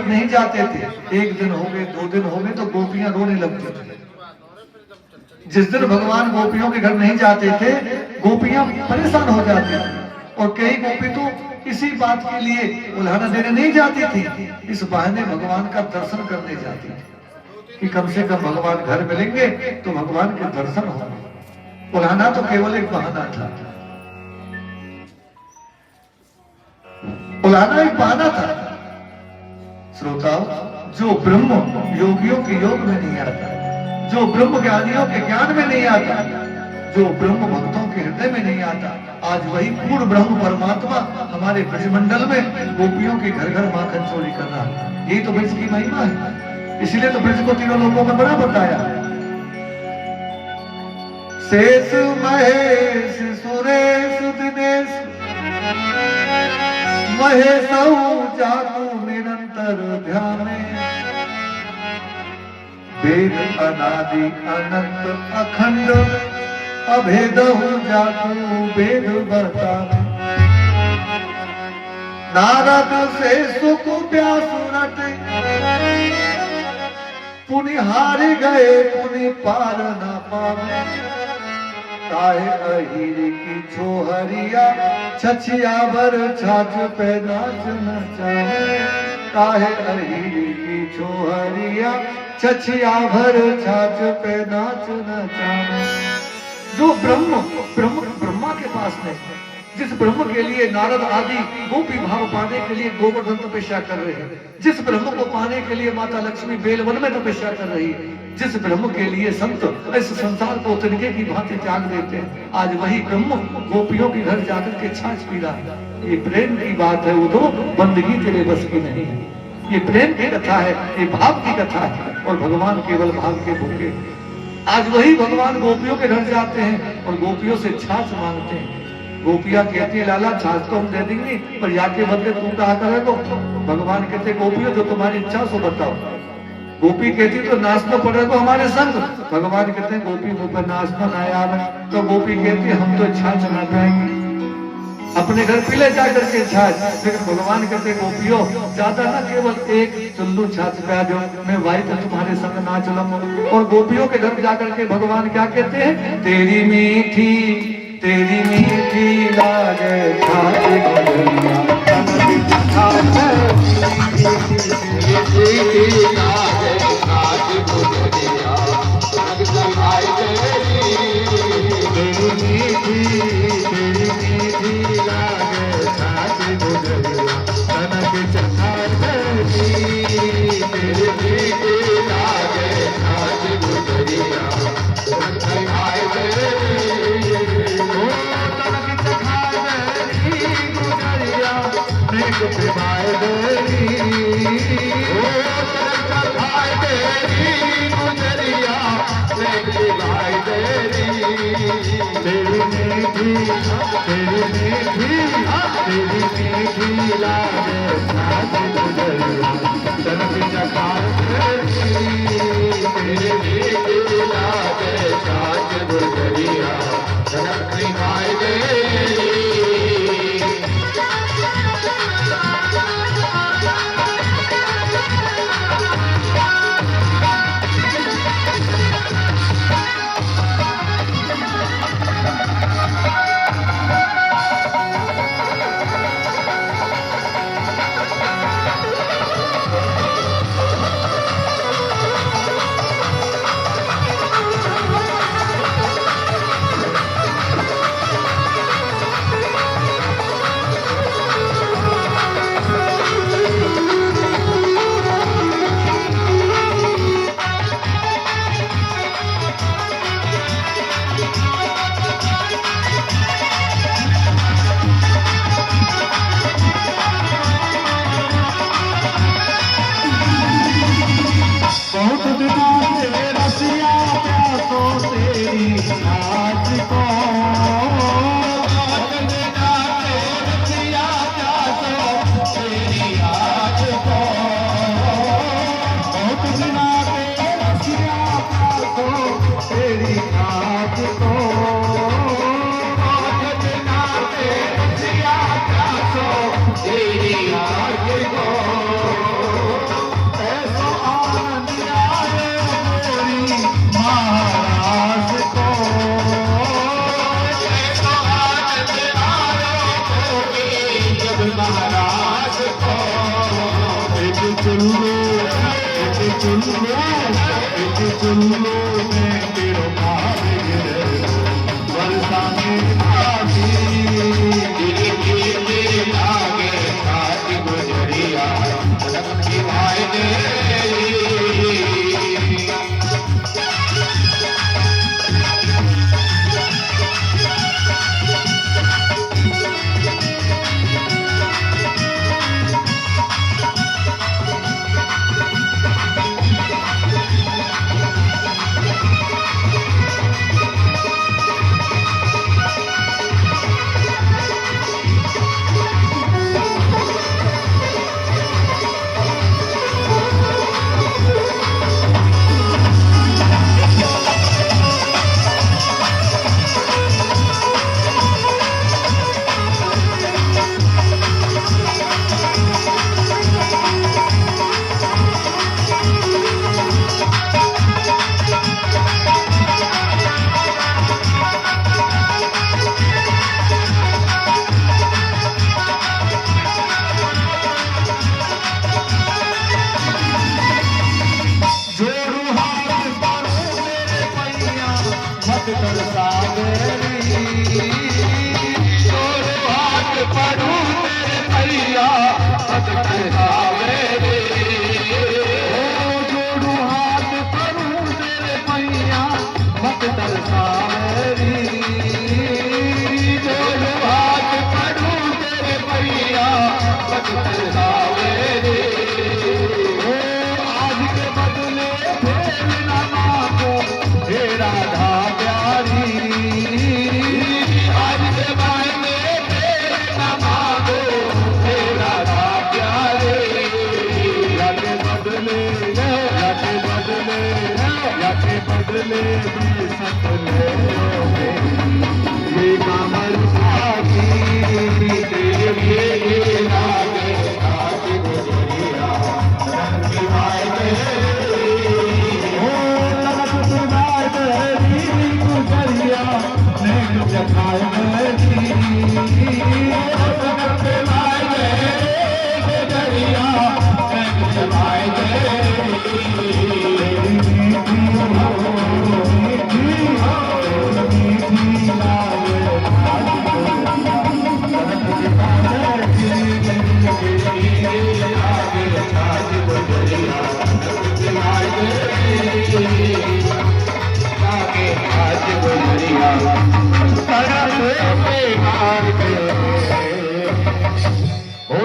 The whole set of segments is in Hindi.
घर नहीं जाते थे। एक दिन हो गए, 2 दिन हो गए तो गोपियां रोने लगती थी। जिस दिन भगवान गोपियों के घर नहीं जाते थे, गोपियां परेशान हो जाती थी। और कई गोपी तो इसी बात के लिए उल्हाना देने नहीं जाती थी, इस बहाने भगवान का दर्शन करने जाती थी कि कम से कम भगवान घर मिलेंगे तो भगवान के दर्शन होंगे। उल्हाना तो केवल एक बहाना था, उल्हाना एक बहाना था। श्रोताओ, जो ब्रह्म योगियों के योग में नहीं आता, जो ब्रह्म ज्ञानियों के ज्ञान में नहीं आता, जो ब्रह्म भक्तों के हृदय में नहीं आता, आज वही पूर्ण ब्रह्म परमात्मा हमारे ब्रजमंडल में गोपियों के घर घर माखन चोरी कर रहा है। यही तो ब्रज की महिमा है, इसीलिए तो ब्रज को तीनों लोगों में बड़ा बताया। शेष महेश सुरेश दिनेश महेशौ जातु निरंतर ध्याने, वेद अनादि अनंत अखंड अभेदहु जातु वेद बतावे। नारद से सुख व्यास रटे, पुनि हार गए पुनि पार न पावे। काहे अहिर की छोहरिया छछिया भर छाछ पे नाच नचावे। काहे अहिर की छोहरिया छछिया भर छाछ पे नाच नचावे। जो ब्रह्मा के पास में, जिस ब्रह्म के लिए नारद आदि गोपी भाव पाने के लिए गोवर्धन तपस्या कर रहे हैं, जिस ब्रह्म को पाने के लिए माता लक्ष्मी बेलवन में तपस्या कर रही है, जिस ब्रह्म के लिए संत इस संसार को तिनके की भांति त्याग देते हैं, आज वही ब्रह्म गोपियों के घर जाकर के छाछ पी रहा है। ये प्रेम की बात है, वो तो बंदगी तेरे बस की नहीं है। ये प्रेम की कथा है, ये भाव की कथा है, और भगवान केवल भाव के भूखे। आज वही भगवान गोपियों के घर जाते हैं और गोपियों से छाछ मांगते हैं। गोपियां कहती है लाला छाछ तो हम दे देंगे, पर याके बदले तू कहा करेगो। भगवान कहते गोपियों जो तुम्हारी इच्छा सो बताओ। गोपी कहती तो नाचना पड़ेगा हमारे संग। भगवान कहते हैं गोपी मुंह पर नाचना ना आवे, तो गोपी कहती है हम तो छाछ ना पाएंगे, अपने घर पी ले जाकर के छाछ। लेकिन भगवान कहते गोपियों ज्यादा ना, केवल एक चुल्लू छाछ पिया दो, मैं भाई तो तुम्हारे संग नाच लूं। और गोपियों के घर जाकर के भगवान क्या कहते हैं, तेरी मीठी लागे छाछ गुजरिया,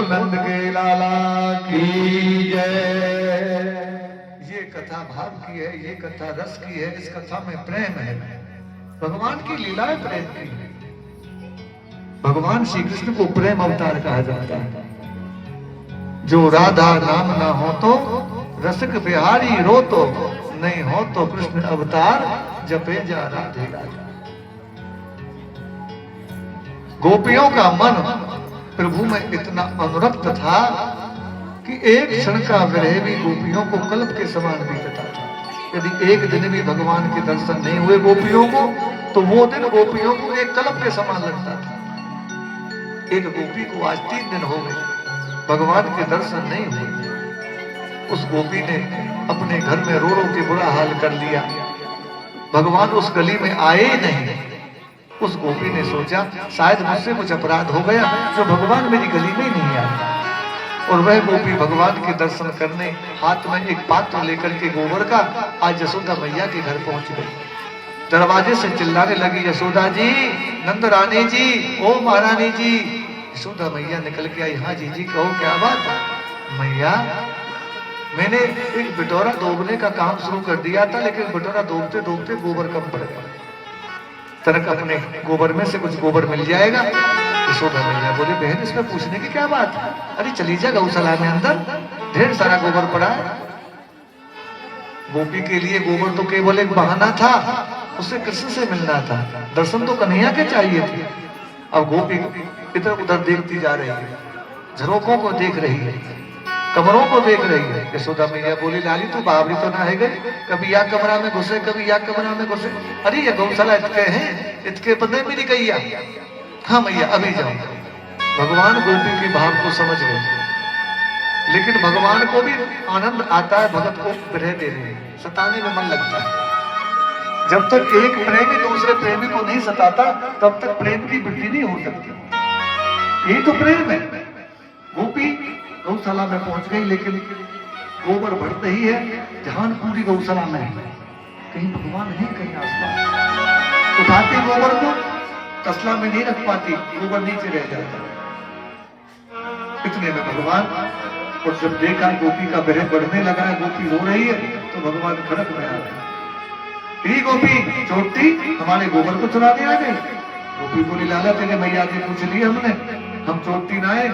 नंद के लाला की जय। ये कथा भाव की है, ये कथा रस की है, इस कथा में प्रेम है, भगवान की लीलाएं प्रेम की है। भगवान श्री कृष्ण को प्रेम अवतार कहा जाता है। जो राधा नाम ना हो तो रसिक बिहारी रो तो, नहीं हो तो कृष्ण अवतार जपे जा राधे राधा। गोपियों का मन प्रभु में इतना अनुरक्त था कि एक क्षण का विरह भी गोपियों को कल्प के समान बीतता था। यदि एक दिन भी भगवान के दर्शन नहीं हुए गोपियों को, तो वो दिन गोपियों को एक कल्प के समान लगता था। एक गोपी को आज 3 दिन हो गए, भगवान के दर्शन नहीं हुए। उस गोपी ने अपने घर में रो रो के बुरा हाल कर लिया। भगवान उस गली में आए ही नहीं। उस गोपी ने सोचा शायद मुझसे कुछ अपराध हो गया जो भगवान मेरी गली में नहीं आया। और वह गोपी भगवान के दर्शन करने हाथ में एक पात्र लेकर के गोबर का आज यशोदा मैया के घर पहुंच गई। दरवाजे से चिल्लाने लगी, यशोदा जी, नंद रानी जी, ओ महारानी जी। यशोदा मैया निकल के आई, हाँ जी कहो क्या बात। मैया, मैंने एक बिटोरा डोबने का काम शुरू कर दिया था, लेकिन बिटोरा डोबते डोबते गोबर कम पड़ गया। तनक अपने गोबर में से कुछ गोबर मिल जाएगा। यशोदा मैया बोले, बहन इसमें पूछने की क्या बात है, अरे चली जा गौशाला में, अंदर ढेर सारा गोबर पड़ा है। गोपी के लिए गोबर तो केवल एक बहाना था, उससे कृष्ण से मिलना था, दर्शन तो कन्हैया के चाहिए थे। अब गोपी इधर उधर देखती जा रही है, झरोकों को देख रही है, कमरों को देख रही है। यशोदा मैया बोली, लाली तू बावरी तो ना है गई, कभी या कमरा में घुसे कभी या कमरा में घुसे। अरे ये गौशाला इतके हैं, इतके बंदे मेरी गैया। हाँ मैया अभी जाओ। भगवान गोपी के भाव को समझ गए। लेकिन भगवान को भी आनंद आता है भगत को विरह देने में, सताने में मन लगता है। जब तक एक प्रेमी दूसरे प्रेमी को नहीं सताता तब तक प्रेम की वृद्धि नहीं हो सकती। यही तो प्रेम है। गोपी गौशाला में पहुंच गई, लेकिन गोबर बढ़ते ही है, ध्यान पूरी गौशाला में है, कहीं भगवान है कहीं आसपास। उठाती गोबर को तसला में नहीं रख पाती, गोबर नीचे रह जाता। इतने में भगवान, और जब देखा गोपी का विरह बढ़ने लगा है, गोपी रो रही है, तो भगवान खड़क में आ गए। गोपी चोटी हमारे गोबर को चुराने आ गई। गोपी बोली लाला तेरे मैया जी पूछ ली हमने, हम चोटी ना आए,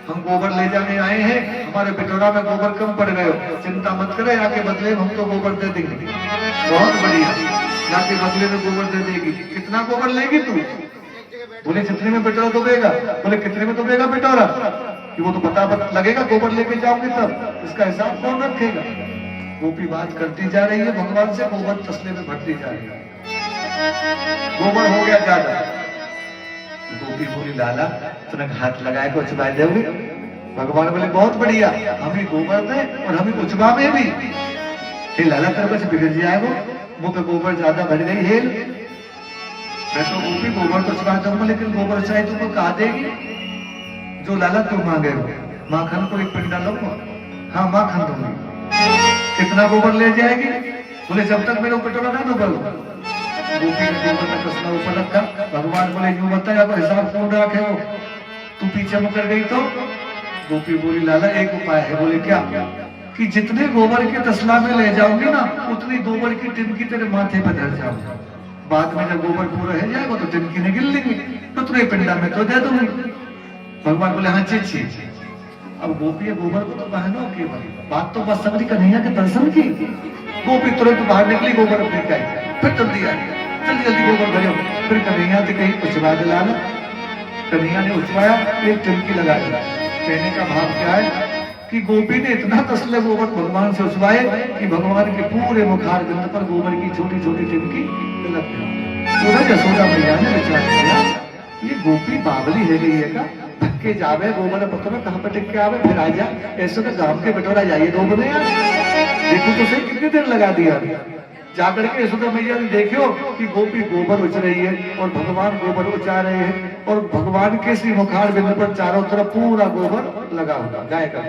हम गोबर ले जाने आए हैं, हमारे पिटोरा में गोबर कम पड़ गए, चिंता मत करे, आके बदले हम तो गोबर दे देंगे। बहुत बढ़िया, जाके बदले में गोबर दे देगी। कितना गोबर लेगी तू? बोले जितने में पिटोरा डूबेगा। बोले कितने में डूबेगा पिटोरा? कि वो तो पता लगेगा, गोबर लेके जाओगे तब, इसका हिसाब कौन रखेगा? गोपी बात करती जा रही है भगवान से, गोबर तसले में भरती जा रही है। गोबर हो गया ज्यादा। गोपी बोली लाला तूने हाथ लगाए को उचबा दोगे? भगवान बोले बहुत बढ़िया, हमें गोबर में और हमें उचबा में भी। हे लाला तेरे पास बिगड़ जाएगा, मुंह पे गोबर ज्यादा भर गई हेल। मैं तो गोपी गोबर तो उचबा दूंगा, लेकिन गोबर चाहे तुमको कहा देगी जो लाला तुम मांगे हो। माखन को एक पिंड डालूंगा। हाँ माखन दूंगी। कितना गोबर ले जाएगी? बोले जब तक मेरे पिटोरा ना डूबल। गोपी ने गोबर का तसला ऊपर रखा। भगवान बोले यूं बताया हिसाब कौन रखे हो, तू पीछे मुकर गई तो? गोपी बोली लाला एक उपाय है। बोले क्या? कि जितने गोबर के तसला में ले जाऊंगी ना, उतनी गोबर की टिनकी तेरे माथे पर धर जाऊंगी। बाद में जब गोबर पूरा रह जाएगा तो टिनकी ने गिर लेंगी, तो तुझे पिंडा में तो दे दूंगी। भगवान बोले हाँ ची। अब गोपी गोबर को तो बहनों की बात तो बस समझी कन्हैया के दर्शन की। गोपी तुरंत बाहर निकली, गोबर फेंक आई, फिर जल्दी आई, जल्दी गोबर भरे। फिर कन्हैया से कहीं उचबा दिला। कन्हैया ने उचबाया, एक टिनकी लगा दी। कहने का भाव क्या है कि गोपी ने इतना तसले गोबर भगवान से उचबाए कि भगवान के पूरे मुखार बिंद पर गोबर की छोटी छोटी टिनकी लग गई। यशोदा मैया ने विचार किया ये गोपी बावली है गई है का, धक्के जावे गोबर पकड़ो कहाँ पर टिक के आवे, फिर आ जा। ऐसे तो गांव के बटोरा जाइए डूबने यार। देखो तो सही कितनी देर लगा दिया। जाकर के यशोदा मैया ने देखो कि गोपी गोबर उच रही है और भगवान गोबर उचा रहे हैं, और भगवान के श्री मुखार बिंद पर चारों तरफ पूरा गोबर लगा होगा गाय का।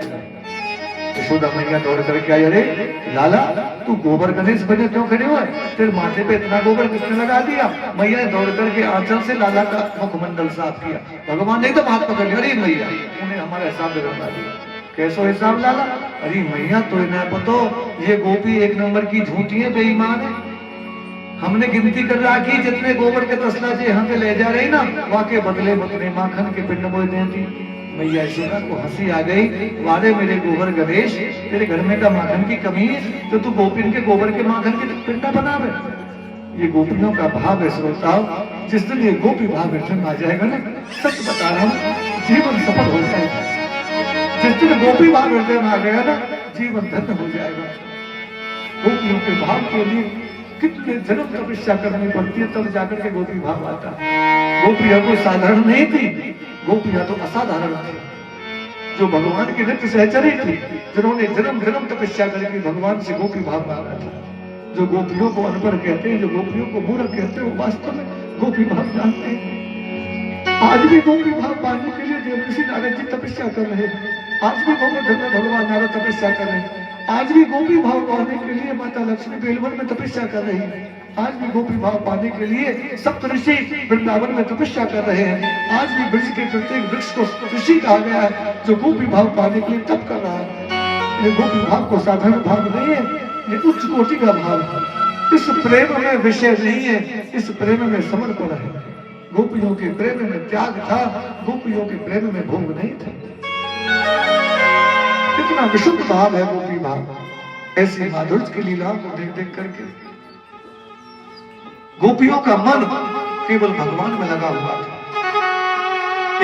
यशोदा मैया दौड़ करके आई, अरे लाला तू गोबर गणेश बने क्यों खड़े हुए? तेरे माथे पे इतना गोबर किसने लगा दिया? मैया ने दौड़ करके आंचल से लाला का मुखमंडल साफ किया। भगवान ने एकदम हाथ पकड़ लिया, अरे मैया उन्हें हमारा हिसाब बिगड़वा दिया। कैसो हिसाब लाला? अरे मैया तो इन्हें पतो ये गोपी एक नंबर की झूठी है, बेईमान है। हमने गिनती कर रखी जितने गोबर के तसला से यहाँ पे ले जा रही ना, वहाँ के बदले बदले माखन के पिंड बोल देती। मैया यशोदा को हंसी आ गई, वारे मेरे गोबर गणेश, तेरे घर में का माखन की कमी है तो तू गोपिन के गोबर के माखन के पिंडा बनावे। ये गोपियों का भाव है श्रोताओ। जिस दिन ये गोपी भाव में आ जाएगा ना, सच बता रहा हूँ जीवन सफल हो जाएगा। जिस दिन गोपी भाव में आ गया ना, जीवन धन्य हो जाएगा। गोपियों के भाव के लिए कितने जन्म तपस्या करनी पड़ती है, तब जाकर के गोपी भाव आता है। गोपियां कोई साधारण नहीं थी, गोपियां तो असाधारण थी, जो भगवान के नित्य सहचरी थी, जिन्होंने जन्म जन्म तपस्या करके भगवान से गोपी भाव मांगा था। जो गोपियों को अनपढ़ कहते हैं, जो गोपियों को मूर्ख कहते हैं, वो वास्तव में गोपी भाव जानते हैं। आज भी गोपी भाव पाने के लिए देवर्षि नारद जी तपस्या कर रहे हैं। आज भी गोवर्धन में भगवान नारद तपस्या कर रहे हैं। आज भी गोपी भाव पाने के लिए माता लक्ष्मी बेलवन में तपस्या कर रही है। आज भी गोपी भाव पाने के लिए सप्त ऋषि वृंदावन में तपस्या कर रहे हैं। आज भी वृक्ष के प्रत्येक वृक्ष को ऋषि कहा गया है, जो गोपी भाव पाने के लिए तप कर रहा है। ये गोपी भाव को साधारण भाव नहीं है, ये उच्च कोटि का भाव है। इस प्रेम में विषय नहीं है, इस प्रेम में समर्पण है। गोपियों के प्रेम में त्याग था, गोपियों के प्रेम में भोग नहीं था। कितना विशुद्ध भाव है गोपी भाव। ऐसी माधुर्य की लीला को देख देख करके गोपियों का मन केवल भगवान में लगा हुआ था।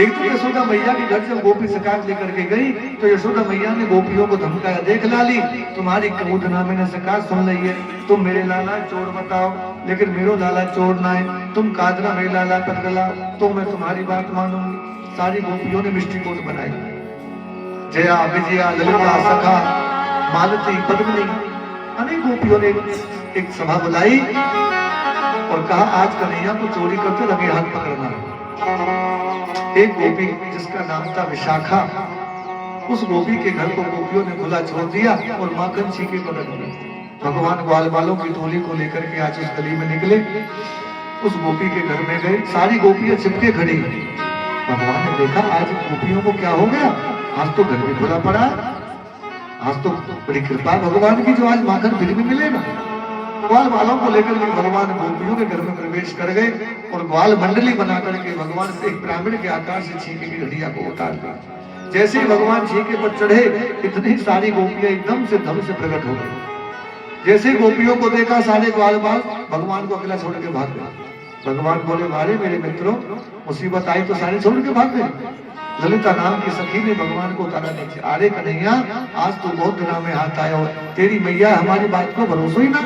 एक तो यशोदा मैया के घर जब गोपी शिकायत लेकर के गई, तो यशोदा मैया ने गोपियों को धमकाया, देख लाली तुम्हारी कबूतना मैंने शिकायत सुन ली है, तुम मेरे लाला चोर बताओ, लेकिन मेरो लाला चोर ना है। तुम कादरा मेरे लाला पर गलाओ तो मैं तुम्हारी बात मानूंगी। सारी गोपियों ने मिष्टिकोट बनाई। जया, विजया, ललिता, सखा, मालती, पद्मिनी, अनेक गोपियों ने एक सभा बुलाई और कहा आज कन्हैया को चोरी करके रंगे हाथ पकड़ना है। एक गोपी जिसका नाम था विशाखा, उस गोपी के घर को गोपियों ने खुला छोड़ दिया और माखन छीके पकड़ लिया। भगवान ग्वाल बालों की टोली को लेकर के आज उस गली में निकले, उस गोपी के घर में गए, सारी गोपियां चिपके खड़ी। भगवान ने देखा आज गोपियों को क्या हो गया, आज तो घर भी खुला पड़ा, आज तो बड़ी कृपा भगवान की जो आज माखन फिर भी मिलेगा। ग्वाल बालों को लेकर के भगवान गोपियों के घर में प्रवेश कर गए और ग्वाल मंडली बना करके भगवान से एक ब्राह्मण के आकार से छीके की घड़िया को उतार दिया। जैसे ही भगवान छीके पर चढ़े, इतनी सारी गोपियां एकदम से धम से प्रकट हो गई। जैसे गोपियों को देखा सारे ग्वाल बाल भगवान को अकेला छोड़ के भाग गए। भगवान बोले मारे मेरे मित्रों, मुसीबत आई तो सारे छोड़ के भाग गए। ललिता नाम की सखी ने भगवान को उतारा नीचे। अरे कन्हैया, आज तो बहुत दिनों में हाथ आया हो, तेरी मैया हमारी बात को भरोसा ही ना,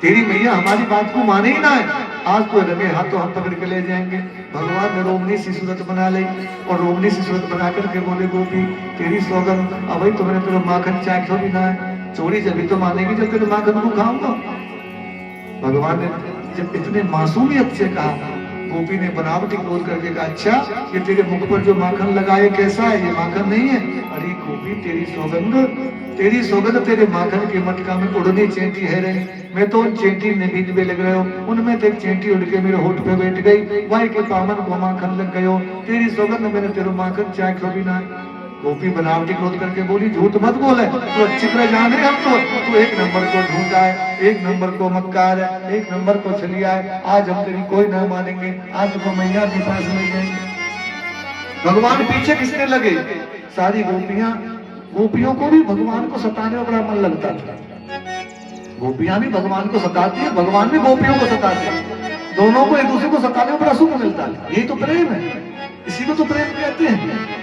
तेरी मैया हमारी बात को माने ही ना है, आज तो रंगे हाथों हम पकड़ के ले जाएंगे। भगवान ने रोमनी सी सूरत बना ली और रोमनी सी सूरत बना करके बोले गोपी तेरी सौगंध, अभी तुमने तेरे माखन चाख्यो भी ना है, चोरी जब भी तो मानेगी जब तेरे माखन को खाऊंगा। भगवान ने जब इतने मासूमियत से कहा, गोपी ने बनावटी क्रोध करके कहा अच्छा ये तेरे मुख पर जो माखन लगा है कैसा है, ये माखन नहीं है। अरे गोपी तेरी सौगंध तेरे माखन के मटका में उड़नी चेंटी है रही, मैं तो उन चेंटी ने बीच में लग रहे हो, उनमें तो एक चेंटी उड़ के मेरे होठ पे बैठ गई, वाई के पामन को माखन लग गयो, तेरी सौगंध मैंने तेरे माखन चाख्यो भी ना। गोपी बनावटी क्रोध करके बोली झूठ मत बोले, तो अच्छी तरह जाने हम तो तू एक नंबर को झूठा है, एक नंबर को मक्कार है, एक नंबर को छलिया है, आज हम तेरी कोई ना मानेंगे, आज तो मैया के पास ले जाएंगे। भगवान पीछे किसने लगे, सारी गोपियों को भी भगवान को सताने में बड़ा मन लगता था। गोपियां भी भगवान को सताती है, भगवान भी गोपियों को सताते हैं, दोनों को एक दूसरे को सताने में बड़ा सुख मिलता है। यही तो प्रेम है, इसी को तो प्रेम कहते हैं।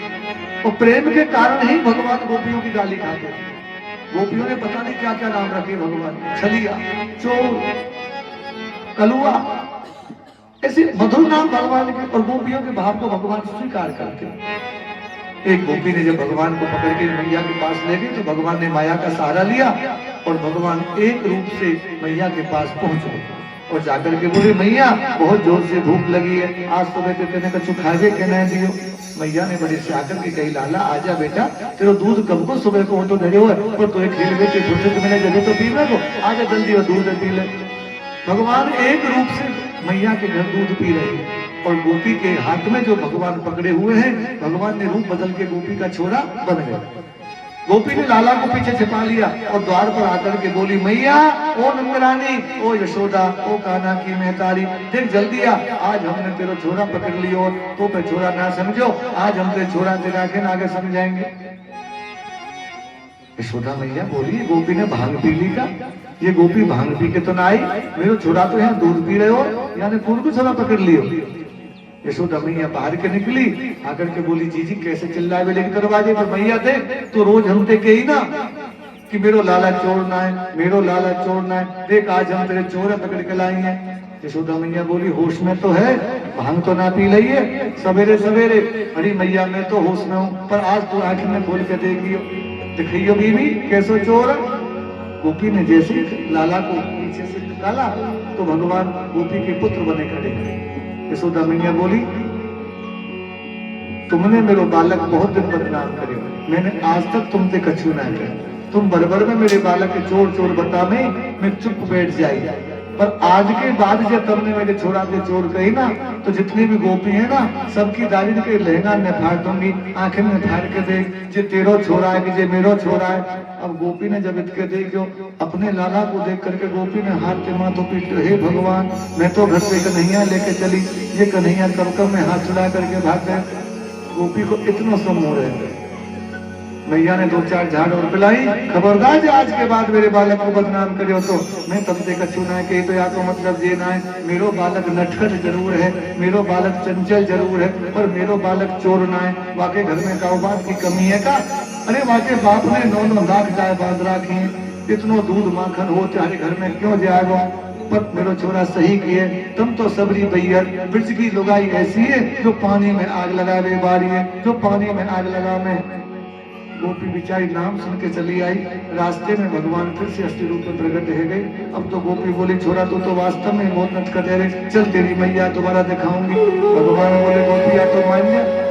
और प्रेम के कारण ही भगवान गोपियों की गाली खाते हैं। गोपियों ने पता नहीं क्या क्या नाम रखे भगवान, छलिया, चोर, कलुआ, ऐसे मधुर नाम भगवान के, और गोपियों के भाव को भगवान स्वीकार करते हैं। एक गोपी ने जब भगवान को पकड़ के मैया के पास ले गई तो भगवान ने माया का सहारा लिया और भगवान एक रूप से मैया के पास पहुंच गए और जाकर के बोले मैया बहुत जोर से भूख लगी है, आज सुबह तो तेने कछु खावे के नहीं दियो। मैया ने बड़े से आकर के कही लाला आजा बेटा, तेरा दूध कब को सुबह को तो धरे हुए पर तो एक खेल बेचे फुर्सत मिले जगह तो पीवे को, आजा जल्दी वो दूध पी ले। भगवान एक रूप से मैया के घर दूध पी रहे हैं और गोपी के हाथ में जो भगवान पकड़े हुए हैं, भगवान ने रूप बदल के गोपी का छोरा बन गया। गोपी ने लाला को पीछे छिपा लिया और द्वार पर आकर के बोली मैया ओ नंदरानी, ओ यशोदा, ओ कान्हा की मेहतारी, देख जल्दी आ, आज हमने तेरा छोरा पकड़ लियो, तो पे छोरा ना समझो, आज हम तेरे छोरा तेरा आगे आगे समझाएंगे। यशोदा मैया बोली गोपी ने भांग पी ली का, ये गोपी भांग पी के तो ना आई, मेरे छोरा तो यहाँ दूध पी रहे हो, यानी कौन को छोरा पकड़ लियो। यशोदा मैया बाहर के निकली, आकर के बोली जीजी कैसे चिल्लाए वे लेकर दरवाजे पर, मैया देख तो रोज हम ते कही ना कि मेरो लाला चोरना है, मेरो लाला चोरना है, देख आज हम तेरे चोर पकड़ के लाई हैं। यशोदा मैया बोली होश में तो है, भांग तो ना पी रही है सवेरे सवेरे। अरे मैया मैं तो होश में हूँ, पर आज तू आंख में खोल के देखियो, दिखियो बीवी कैसो चोर। गोपी ने जैसे लाला को पीछे से निकाला तो भगवान गोपी के पुत्र बने खड़े। यशोदा मैया बोली तुमने मेरो बालक बहुत दिन बदनाम करे, मैंने आज तक तुमसे कछु ना किया, तुम बरबर में मेरे बालक के चोर चोर बता में मैं चुप बैठ जाई, पर आज के बाद जब तुमने मेरे छोरा के चोर कही ना तो जितनी भी गोपी है ना सबकी दाढ़ी के लहंगा में फाड़ दूंगी, आंखें में फाड़ के देख जे तेरो छोरा है कि जे मेरो छोरा है। अब गोपी ने जब इतके देखो अपने लाला को देख करके गोपी ने हाथ के माथों पीट, हे भगवान मैं तो घर से कन्हैया लेके चली, ये कन्हैया कब में हाथ चढ़ा करके भाग गए। गोपी को इतना समोह है। मैया ने दो चार झाड़ और पिलाई, खबरदार जो आज के बाद मेरे बालक को बदनाम करियो तो मैं तमसे कछु ना कही, तो या तो मतलब ये ना है मेरो बालक नटखट जरूर है, मेरो बालक चंचल जरूर है, पर मेरो बालक चोर ना है। वाकई घर में काउ बात की कमी है का? अरे वाकई बाप ने 9-9 लाख गाय बांध रखी, इतनो दूध माखन हो तुम्हारे घर में क्यों जाएगा? पर मेरो छोरा सही किए, तुम तो सबरी भैया ब्रिज की लुगाई ऐसी है जो पानी में आग लगावे बारी है, जो पानी में आग लगा में गोपी बिचारी नाम सुन के चली आई। रास्ते में भगवान फिर से अष्टि रूप में प्रकट हो गए। अब तो गोपी बोली छोरा तू तो वास्तव में बहुत नटखट है रे, चल तेरी मैया दोबारा दिखाऊंगी। भगवान बोले गोपिया तो मान्य,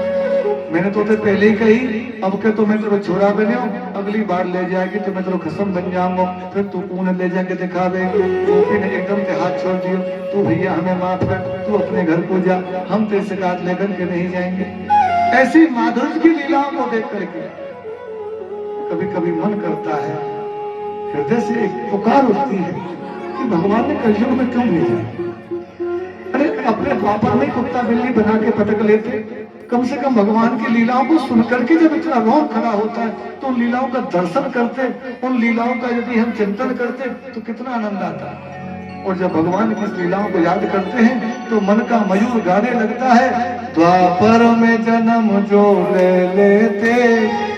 मैंने तो पहले ही कही, अब के तो मैं तेरा छोरा बने हूँ, अगली बार ले जाएगी तो मैं तेरा खसम बन जाऊंगा, फिर तू पुणे ले जाके दिखा दे। गोपी ने एकदम से हाथ छोड़ दिया, तू भैया हमें माफ कर, तू अपने घर को जा, हम तेरे से काट लेकर के नहीं जाएंगे। ऐसी माधुर्य की लीलाओं को देख करके कभी कभी मन करता है, हृदय से एक पुकार उठती है कि भगवान ने कलयुग में क्यों भेजा। अरे अपने द्वापर में कुत्ता बिल्ली बना के पटक लेते, कम से कम भगवान की लीलाओं को सुनकर के जब इतना रोन खड़ा होता है तो उन लीलाओं का दर्शन करते, उन लीलाओं का यदि हम चिंतन करते तो कितना आनंद आता है। और जब भगवान की इस लीलाओं को याद करते हैं तो मन का मयूर गाने लगता है। द्वापर में जन्म जो ले लेते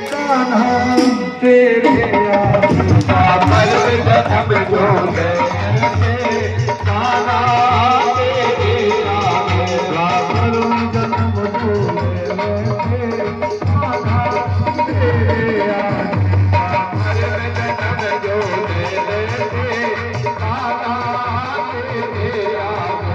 कान्हा तेरे याद, द्वापर में जन्म जो ले लेते कान्हा तेरे याद, द्वापर में जन्म जो ले लेते कान्हा तेरे याद, द्वापर में जन्म जो ले लेते कान्हा तेरे याद।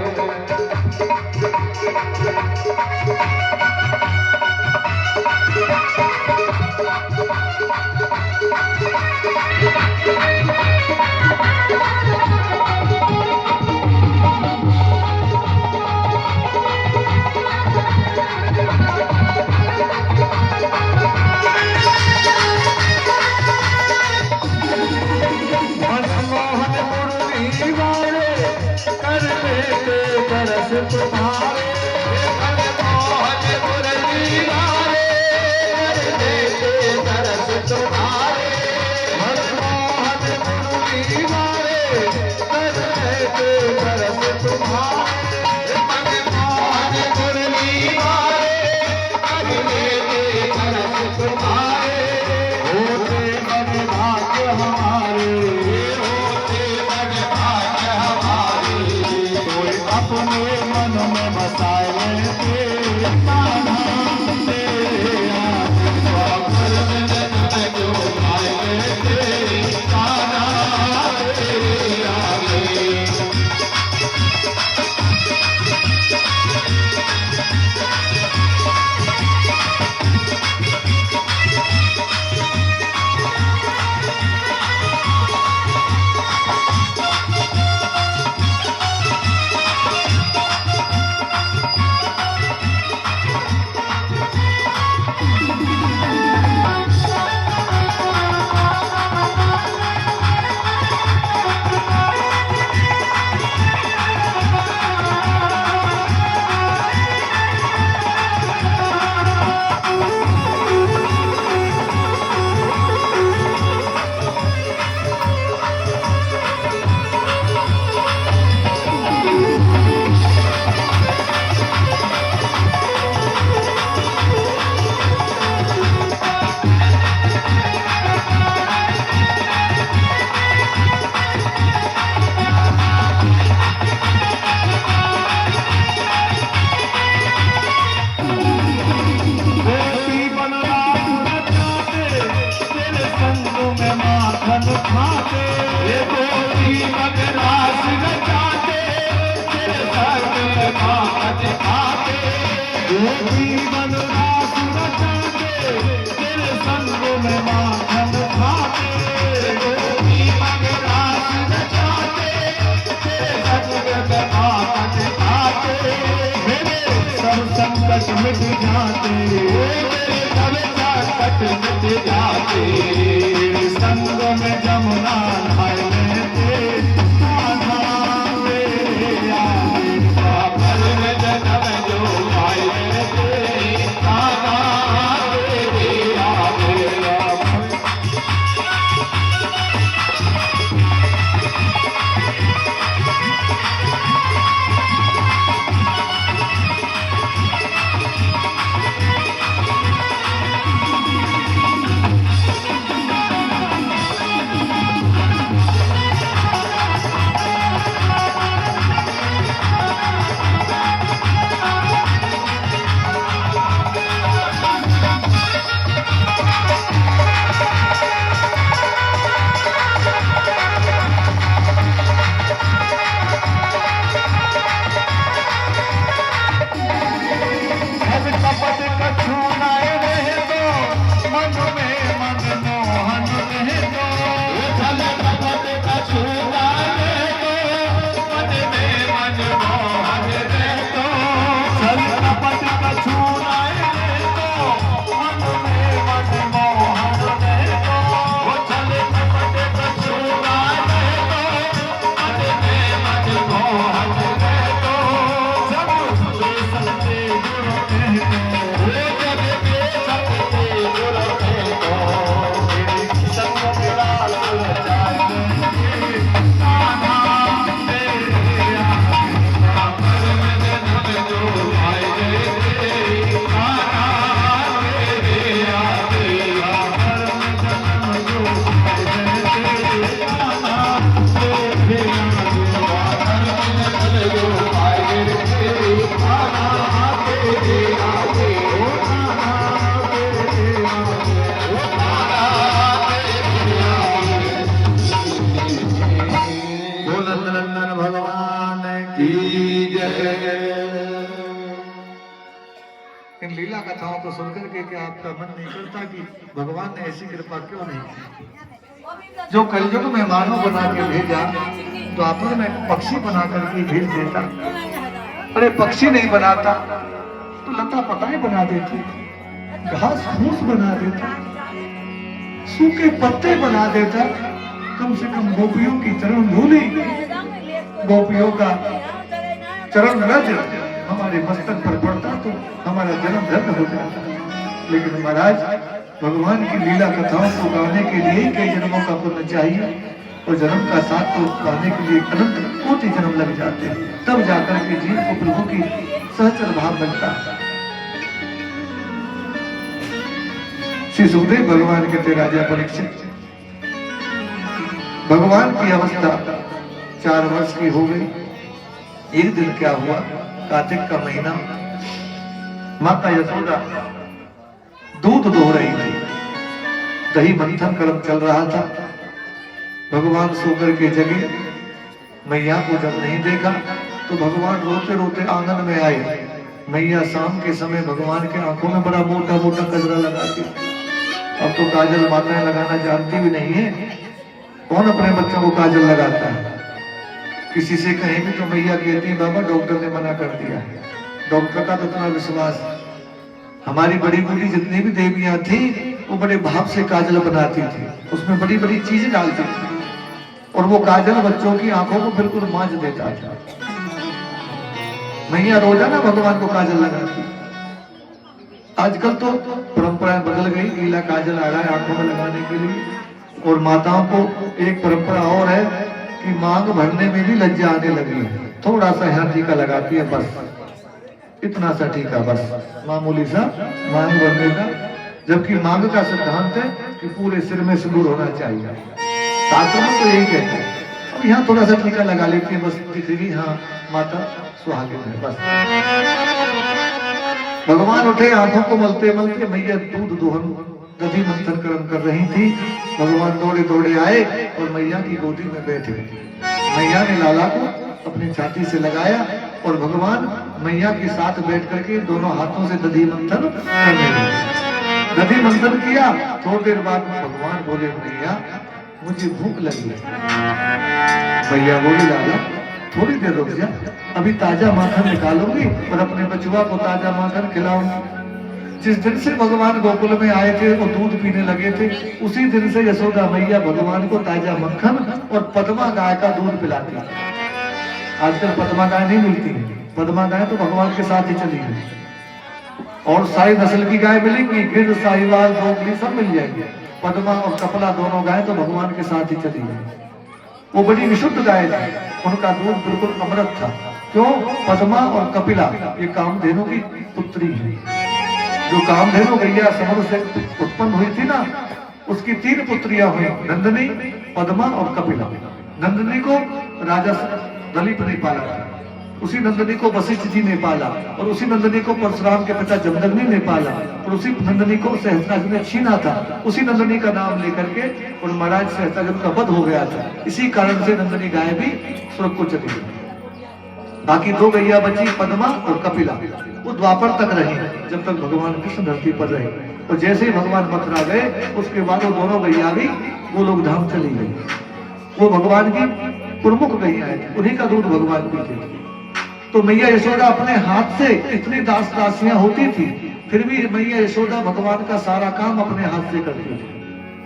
मिट जाते मेरे सब संकट मिट जाते, संग में जमुना नहाए लेते कान्हा तेरे याद, द्वापर में जन्म जो आए लेते कान्हा तेरे याद। कथाओं को सुनकर के क्या आपका मन नहीं करता कि भगवान ने ऐसी कृपा क्यों नहीं की? जो कलयुग में मानव बना के भेजा तो आपने में पक्षी बना करके भेज देता। अरे पक्षी नहीं बनाता तो लता पताएं बना देते, घास फूस बना देता, सूखे पत्ते बना देता। कम से कम गोपियों की चरण धूली, गोपियों का चरण रज हमारे मस्तक पर पड़ता तो हमारा जन्म धन्य हो जाता। लेकिन महाराज भगवान की लीला कथाओं को गाने के लिए कई जन्मों का पुण्य चाहिए और जन्म का साथ तो पाने के लिए अनंत कोटि जन्म लग जाते हैं, तब जाकर के जीव को प्रभु की सहचर भाव बनता है। श्री सुखदेव भगवान कहते राजा परीक्षित, भगवान की अवस्था 4 वर्ष की हो गई। एक दिन क्या हुआ, कार्तिक का महीना, माता यशोदा दूध दो रही थी, दही मंथन कर्म चल रहा था। भगवान सोकर के जगे, मैया को जब नहीं देखा तो भगवान रोते रोते आंगन में आए। मैया शाम के समय भगवान के आंखों में बड़ा मोटा मोटा कजरा लगाती। अब तो काजल माताएं लगाना जानती भी नहीं है, कौन अपने बच्चों को काजल लगाता है? किसी से कहेंगे तो मैया कहती है बाबा डॉक्टर ने मना कर दिया। डॉक्टर का तो इतना विश्वास। हमारी बड़ी बूढ़ी जितनी भी देवियां थी वो बड़े भाव से काजल बनाती थी, उसमें बड़ी बड़ी चीजें डालती थी और वो काजल बच्चों की आंखों को बिल्कुल मांझ देता था। मैया रोजाना भगवान को काजल लगाती। आजकल तो परंपराएं बदल गई, नीला काजल आ रहा है आंखों में लगाने के लिए। और माताओं को एक परंपरा और है कि मांग भरने में भी लज्जा आने लगी है, थोड़ा सा यहाँ टीका लगाती है, बस इतना सा टीका, बस मामूली सा मांग भरने का। जबकि मांग का सिद्धांत है कि पूरे सिर में सिंदूर होना चाहिए, शास्त्र में तो यही कहते हैं। अब यहाँ थोड़ा सा टीका लगा लेती है, बस दिख रही हाँ माता सुहागिन है, बस। भगवान उठे, आंखों को मलते मलते, मैया दूध दोहन दधी मंथन कर्म कर रही थी। भगवान दौड़े दौड़े आए और मैया की गोदी में बैठे। मैया ने लाला को अपनी छाती से लगाया और भगवान मैया के साथ बैठ करके दोनों हाथों से दधी मंथन करने लगे। दधी मंथन किया, थोड़ी देर बाद भगवान बोले मैया मुझे भूख लगी है। मैया बोली लाला थोड़ी देर रुक जा, अभी ताजा माखन निकालूंगी और अपने बचुआ को ताजा माखन खिलाऊंगी। जिस दिन से भगवान गोकुल में आए थे वो दूध पीने लगे थे, उसी दिन से यशोदा मैया भगवान को ताजा मक्खन और पद्मा गाय का दूध पिलाती है। आजकल पद्मा गाय नहीं मिलती है, पद्मा गाय तो भगवान के साथ ही चली गई। और सारी नस्ल की गाय मिलेंगी, गिर साहिवाल दोगली सब मिल जाएंगे। पद्मा और कपिला दोनों गाय तो भगवान के साथ ही चली गई। वो बड़ी विशुद्ध गाय थी, उनका दूध बिल्कुल अमृत था। क्यों? पद्मा और कपिला ये कामधेनु की पुत्री है। जो कामधेनु गैया समुद्र से उत्पन्न हुई थी ना, उसकी 3 पुत्रियां हुई, नंदिनी, पद्मा और कपिला। नंदिनी को राजा दलीप ने पाला था, उसी नंदिनी को वशिष्ठ जी ने पाला, और उसी नंदिनी को परशुराम के पिता जमदग्नि ने पाला, और उसी नंदिनी को सहस्त्रार्जुन ने छीना था। उसी नंदिनी का नाम लेकर के और महाराज सहस्त्रार्जुन का वध हो गया था। इसी कारण से नंदिनी गाय भी स्वर्ग को चली गई। बाकी 2 गैया बची, पद्मा और कपिला, वो द्वापर तक रही जब तक भगवान कृष्ण धरती पर रहे। और जैसे ही भगवान मथुरा गए उसके बाद वो दोनों गैया भी गोलोक धाम चली गई। वो भगवान की प्रमुख गैया है, उन्हीं का दूध भगवान पीते थे। तो मैया यशोदा अपने हाथ से, इतनी दास दासियां होती थी फिर भी मैया यशोदा भगवान का सारा काम अपने हाथ से करती थी,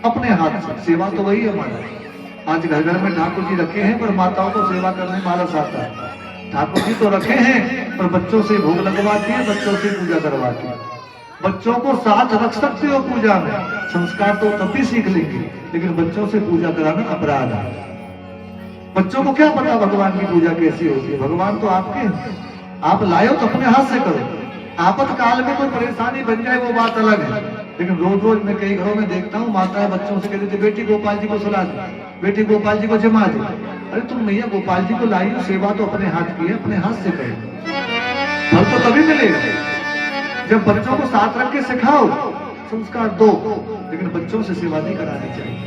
अपने हाथ से। सेवा तो वही है हमारा। आज घर घर में ठाकुर जी रखे हैं पर माताओं को सेवा करने में आलस आता है। ठाकुर जी तो रखे हैं पर बच्चों से भोग लगवाती है, बच्चों से पूजा करवाती है। बच्चों को साथ रख सकते हो पूजा में, संस्कार तो तब भी सीख लेंगे, लेकिन बच्चों से पूजा कराना अपराध है। बच्चों को क्या पता भगवान की पूजा कैसी होती है? भगवान तो आपके हैं, आप लायो तो अपने हाथ से करो। आपत काल में कोई परेशानी बन जाए वो बात अलग है, लेकिन रोज रोज मैं कई घरों में देखता हूँ माताएं बच्चों से कहती थी बेटी गोपाल जी को सुला दे, बेटी गोपाल जी को जमा दे। अरे तुम मैया गोपाल जी को लाई हो, सेवा तो अपने हाथ की है, अपने हाथ से करो। फल तो तभी मिलेगा जब बच्चों को साथ रख के सिखाओ, संस्कार दो, लेकिन बच्चों से सेवा नहीं करानी चाहिए।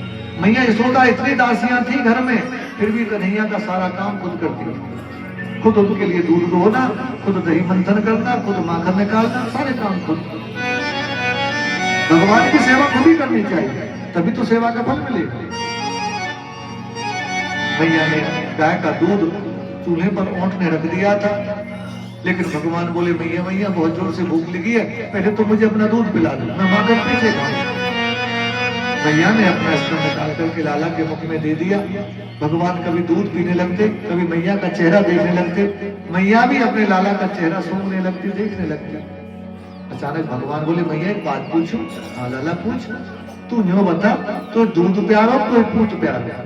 मैया यशोदा इतनी दासियां थी घर में, फिर भी कन्हैया का सारा काम खुद करती थी। खुद उनके लिए दूध दोहना, खुद दही मंथन करना, खुद माखन निकालना, सारे काम खुद। भगवान की सेवा खुद ही करनी चाहिए, तभी तो सेवा का फल मिलेगा। मैया ने गाय का दूध चूल्हे पर औंठने रख दिया था, लेकिन भगवान बोले मैया मैया बहुत जोर से भूख लगी है, पहले तो मुझे अपना दूध पिला दो, मैं मां कर पीछे खाऊं। मैया ने अपना स्तन निकाल करके लाला के मुख में दे दिया। भगवान कभी दूध पीने लगते, कभी मैया का चेहरा देखने लगते, मैया भी अपने लाला का चेहरा सूंघने लगती, देखने लगती। अचानक भगवान बोले मैया एक बात पूछूं? हाँ लाला पूछ। तू न्यों बता, तो दूध प्यारो तो पूत प्यारो?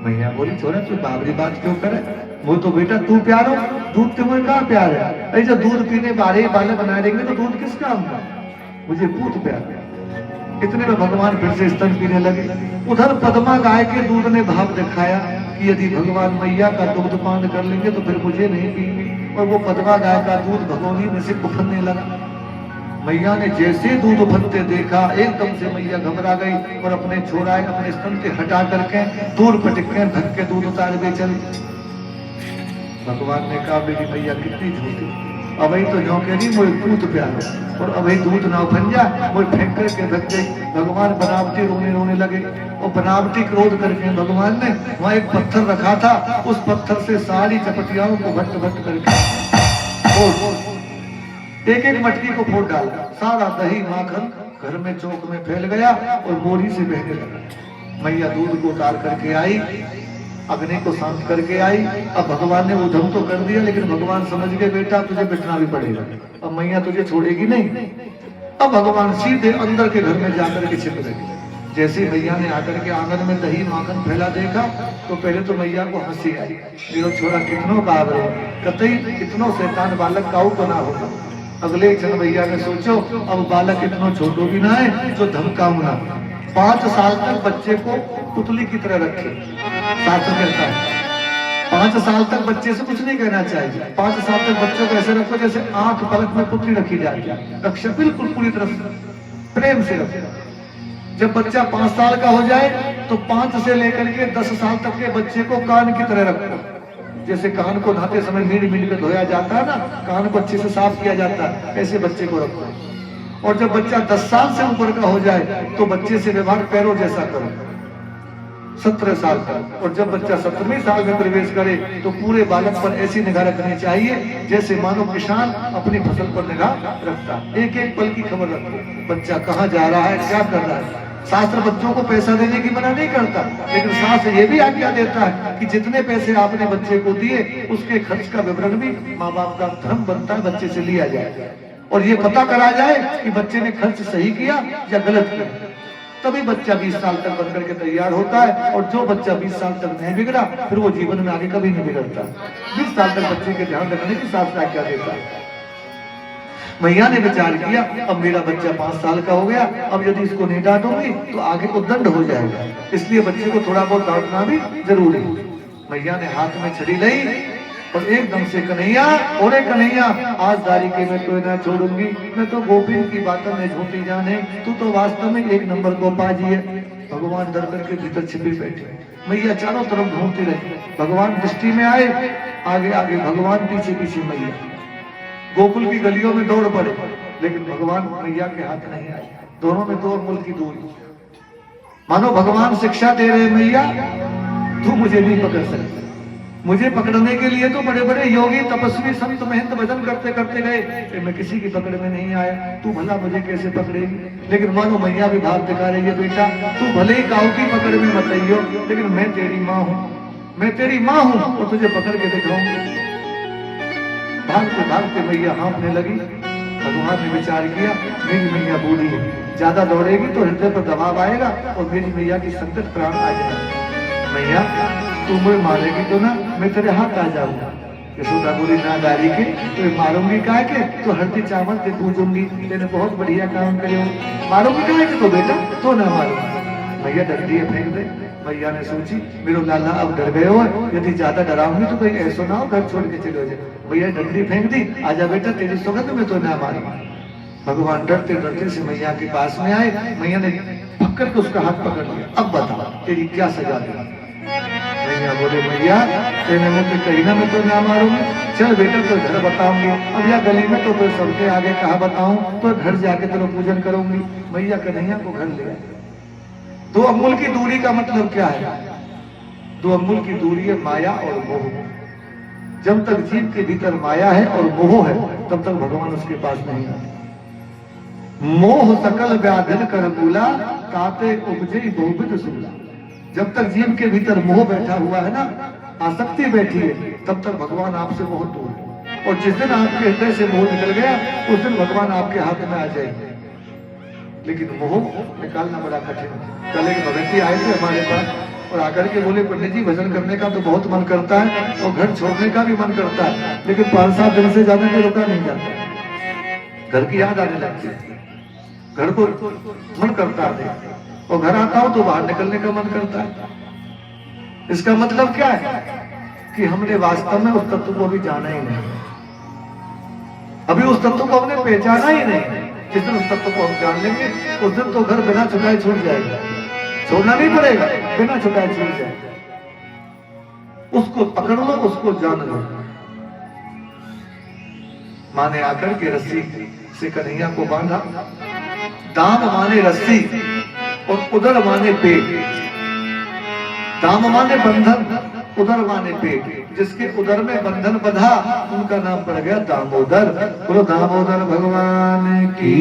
मैया बोली छोरा तू बाबरी बात क्यों करे, वो तो बेटा तू प्यारो, दूध तुम्हें कहाँ प्यार है? अरे जब दूध पीने बारह बालक बना देंगे तो दूध किस काम का, मुझे पूत प्यार है। इतने में भगवान फिर से स्तन पीने लगे। उधर पद्मा गाय के दूध ने भाव दिखाया कि यदि भगवान मैया का दूध पान कर लेंगे तो फिर मुझे नहीं पीएंगे, और वो पद्मा गाय का दूध भगोनी में से उफनने लगा। मैया ने जैसे दूध उफनते देखा, एकदम से मैया घबरा गई और अपने छोराए अपने स्तन से हटा करके दूर पटक के ढक के दूध उतार दे चली। भगवान ने कहा मेरी मैया कितनी झूठी, अभी तो जो कह रही मुझे दूध प्यारो, और अभी दूध ना उफन जा, मुझे फेंक करके रख गई। भगवान बनावटी रोने लगे, और बनावटी क्रोध करके भगवान ने वहां एक पत्थर रखा था, उस पत्थर से सारी चपटियाओं को भट्ट भट्ट करके एक एक मटकी को फोड़ डाला। सारा दही माखन घर में चौक में फैल गया और बोरी से बहने लगा। मैया दूध को उतार करके आई, अग्नि को शांत करके आई। अब भगवान ने उधम तो कर दिया, लेकिन भगवान समझ गए बेटा तुझे बैठना भी पड़ेगा, अब मैया तुझे छोड़ेगी नहीं। अब भगवान सीधे अंदर के घर में जाकर के छिप गए। जैसे मैया ने आकर के आंगन में दही माखन फैला देखा तो पहले तो मैया को हंसी आई, मेरा छोरा कितनो बाबर हो, कतई कितनो शैतान बालक काऊ तो ना होगा। अगले क्षण भैया ने सोचो अब बालक इतना छोटो भी ना है जो धमकाऊ ना। 5 साल तक बच्चे को पुतली की तरह रखे, शास्त्र कहता है 5 साल तक बच्चे से कुछ नहीं कहना चाहिए। 5 साल तक बच्चों को ऐसे रखो जैसे आंख पलक में पुतली रखी जाती है, रक्षा बिल्कुल पूरी तरह प्रेम से रखो। जब बच्चा 5 साल का हो जाए तो 5 से लेकर के 10 साल तक के बच्चे को कान की तरह रखो, जैसे कान को नहाते समय मीड मीड कर धोया जाता है ना, कान को अच्छे से साफ किया जाता है, ऐसे बच्चे को रखो। और जब बच्चा 10 साल से ऊपर का हो जाए तो बच्चे से व्यवहार पैरों जैसा करो 17 साल तक। और जब बच्चा 17वें साल में प्रवेश करे तो पूरे बालक पर ऐसी निगाह रखनी चाहिए जैसे मानो किसान अपनी फसल पर निगाह रखता, एक एक पल की खबर रखो, बच्चा कहाँ जा रहा है, क्या कर रहा है। शास्त्र बच्चों को पैसा देने की मना नहीं करता, लेकिन शास्त्र ये भी आज्ञा देता है कि जितने पैसे आपने बच्चे को दिए उसके खर्च का विवरण भी माँ बाप का धर्म बनता है बच्चे से लिया जाए, और ये पता करा जाए कि बच्चे ने खर्च सही किया या गलत किया, तभी बच्चा 20 साल तक बनकर के तैयार होता है। और जो बच्चा 20 साल तक नहीं बिगड़ा फिर वो जीवन में आगे कभी नहीं बिगड़ता। 20 साल तक बच्चे के ध्यान रखने की शास्त्र आज्ञा देता है। मैया ने विचार किया अब मेरा बच्चा 5 साल का हो गया, अब यदि इसको नहीं डांटूंगी तो आगे उद्दंड हो जाएगा, इसलिए बच्चे को थोड़ा बहुत डांटना भी जरूरी। मैया ने हाथ में छड़ी ली और एकदम से कन्हैया, ओरे कन्हैया आज दारी के मैं तो ना छोड़ूंगी, मैं तो गोपी की बातों में झूठी जाने, तू तो वास्तव में 1 नंबर गोपाजी है। भगवान डर करके भीतर छिपे बैठे, मैया चारों तरफ घूमती रही। भगवान दृष्टि में आए, आगे आगे भगवान, पीछे पीछे मैया। गोकुल की गलियों में दौड़ पड़े, लेकिन भगवान मैया के हाथ नहीं आए, दोनों में 2 अंगुल की दूरी। मानो भगवान शिक्षा दे रहे मैया तू मुझे नहीं पकड़ सकती, मुझे पकड़ने के लिए तो बड़े बड़े योगी तपस्वी संत महंत भजन करते करते गए, मैं किसी की पकड़ में नहीं आया, तू भला मुझे कैसे पकड़ेगी। लेकिन मानो मैया भी भाव दिखा रही है, बेटा तू भले ही काऊ की पकड़ में मत आइयो, लेकिन मैं तेरी माँ हूँ, मैं तेरी माँ हूँ और तुझे पकड़ के दिखाऊंगी। भागते भागते मैया हाँफने लगी। भगवान ने विचार किया मेरी मैया बूढ़ी है, ज्यादा दौड़ेगी तो हृदय पर दबाव आएगा और मेरी मैया की संकट प्राण आ जाएगा। मैया तू मुझे मारेगी तो ना, मैं तेरे हाथ आ जाऊंगा। यशोदा बोली ना दारी के तो मारूंगी क्या के, तो हल्दी चावल से पूजूंगी, तेने बहुत बढ़िया काम करे, मारूंगी क्या के तो बेटा तो ना मारूंगी। मैया डर दिए फेंक दे। मैया ने सोची मेरे लाला अब डर गए हो, यदि ज्यादा डराऊंगी तो कहीं ऐसा ना हो घर छोड़ के चले जाए। मैया डंडी फेंक दी, आजा बेटा तेरी सौगंध में तो ना मारूंगा। भगवान डरते डरते से मैया के पास में आए, मैया ने पकड़ के उसका हाथ पकड़ लिया, अब बता तेरी क्या सजा दी। मैया बोले मैया तेने मुझे कहीं ना मैं तो ना मारूंगी, चल बेटा तो घर बताऊंगी, अब या गली में तो सबके आगे कहा बताऊं, तो घर जाके तेरा पूजन करूंगी। मैया कन्हैया को घर ले आए। 2 अंगुल की दूरी का मतलब क्या है? 2 अंगुल की दूरी है माया और मोह। जब तक जीव के भीतर माया है और मोह है, तब तक भगवान उसके पास नहीं आते। मोह सकल व्याधिन कर मूला, ताते उपजे बहुविध सूला। जब तक जीव के भीतर मोह बैठा हुआ है ना, आसक्ति बैठी है, तब तक भगवान आपसे मोह दूर है। और जिस दिन आपके हृदय से मोह निकल गया, उस दिन भगवान आपके हाथ में आ जाएंगे। लेकिन मोह निकालना बड़ा कठिन है। कल एक भगत जी आए थे हमारे पास और आकर के बोले, पंडित जी भजन करने का तो बहुत मन करता है और घर छोड़ने का भी मन करता है, लेकिन 5-7 दिन से जाने में रुका नहीं जाता। घर की याद आने लगती है, घर को मन करता है, और घर आता हूं तो बाहर निकलने का मन करता है। इसका मतलब क्या है कि हमने वास्तव में उस तत्व को अभी जाना ही नहीं, अभी उस तत्व को हमने पहचाना ही नहीं। जिस दिन उस तत्व को हम जान लेंगे, उस दिन तो घर बिना छुटाए छूट जाएगा। छोड़ना नहीं पड़ेगा, बिना छुटाए छूट जाएगा। उसको पकड़ लो, उसको जान लो। माने आकर के रस्सी से कन्हैया को बांधा। दाम माने रस्सी और उदर माने पेट। दाम माने बंधन, उदर माने पेट। जिसके उदर में बंधन बंधा, उनका नाम पड़ गया दामोदर। बोलो दामोदर भगवान की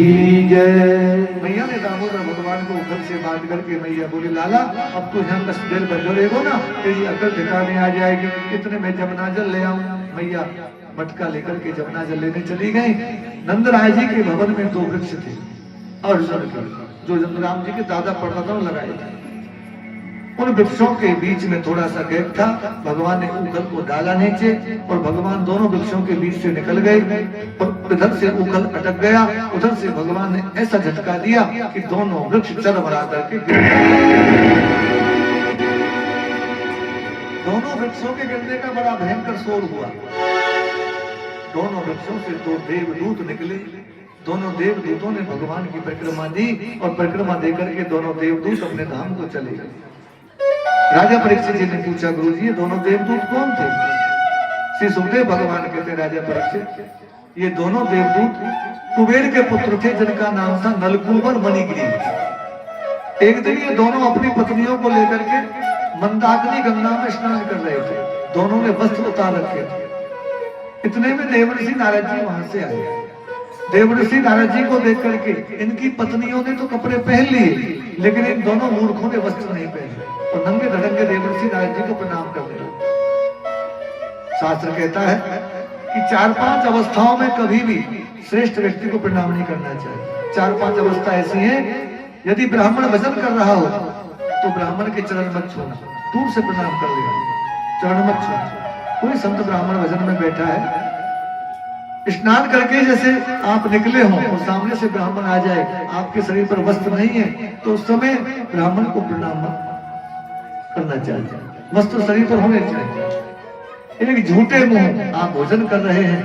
जय। मैया ने दामोदर भगवान को उधर से बांध करके मैया बोली, लाला अब तो यहाँ कस देर बंधो रहेगो ना, तेरी अकल ठिकाने आ जाएगी। इतने में जमुना जल ले आऊं। मैया मटका लेकर के जमुना जल लेने चली गई। नंदराय जी के भवन में 2 वृक्ष थे अर्जुन के, जो राम जी के दादा परदादा लगाए थे। उन वृक्षों के बीच में थोड़ा सा गैप था। भगवान ने उखल को डाला नीचे और भगवान दोनों वृक्षों के बीच से निकल गए और इधर से उखल अटक गया, उधर से भगवान ने ऐसा झटका दिया कि दोनों वृक्ष चरमरा करके गिर गए। दोनों वृक्षों के गिरने का बड़ा भयंकर शोर हुआ। दोनों वृक्षों से 2 देवदूत निकले। दोनों देवदूतों ने भगवान की परिक्रमा दी और परिक्रमा देकर के दोनों देवदूत अपने धाम को चले गए। राजा परीक्षित जी ने पूछा, गुरुजी ये दोनों देवदूत कौन थे? श्री सुखदेव भगवान कहते, राजा परीक्षित, ये दोनों देवदूत कुबेर के पुत्र थे, जिनका नाम था नलकूबर मणिगिरी। एक दिन ये दोनों अपनी पत्नियों को लेकर के मंदाकिनी गंगा में स्नान कर रहे थे। दोनों ने वस्त्र उतार रखे थे। इतने में देवर्षि नारद जी वहां से आए। देवर्षि नारद जी को देख करके इनकी पत्नियों ने तो कपड़े पहन लिए, लेकिन इन दोनों मूर्खों ने वस्त्र नहीं पहने और नंगे धड़ंगे देवर्षि नारद जी को प्रणाम करने लगे। शास्त्र कहता है कि 4-5 अवस्थाओं में कभी भी श्रेष्ठ व्यक्ति को प्रणाम नहीं करना चाहिए। 4-5 अवस्था ऐसी हैं, यदि ब्राह्मण भजन कर रहा हो तो ब्राह्मण के चरण मत छूना, दूर से प्रणाम कर लेना, चरण मत छूना। कोई संत ब्राह्मण भजन में बैठा है, स्नान करके जैसे आप निकले हो और सामने से ब्राह्मण आ जाए, आपके शरीर पर वस्त्र नहीं है, तो उस समय ब्राह्मण को प्रणाम करना चाहिए। वस्त्र शरीर पर होने चाहिए। एक झूठे मुंह आप भोजन कर रहे हैं,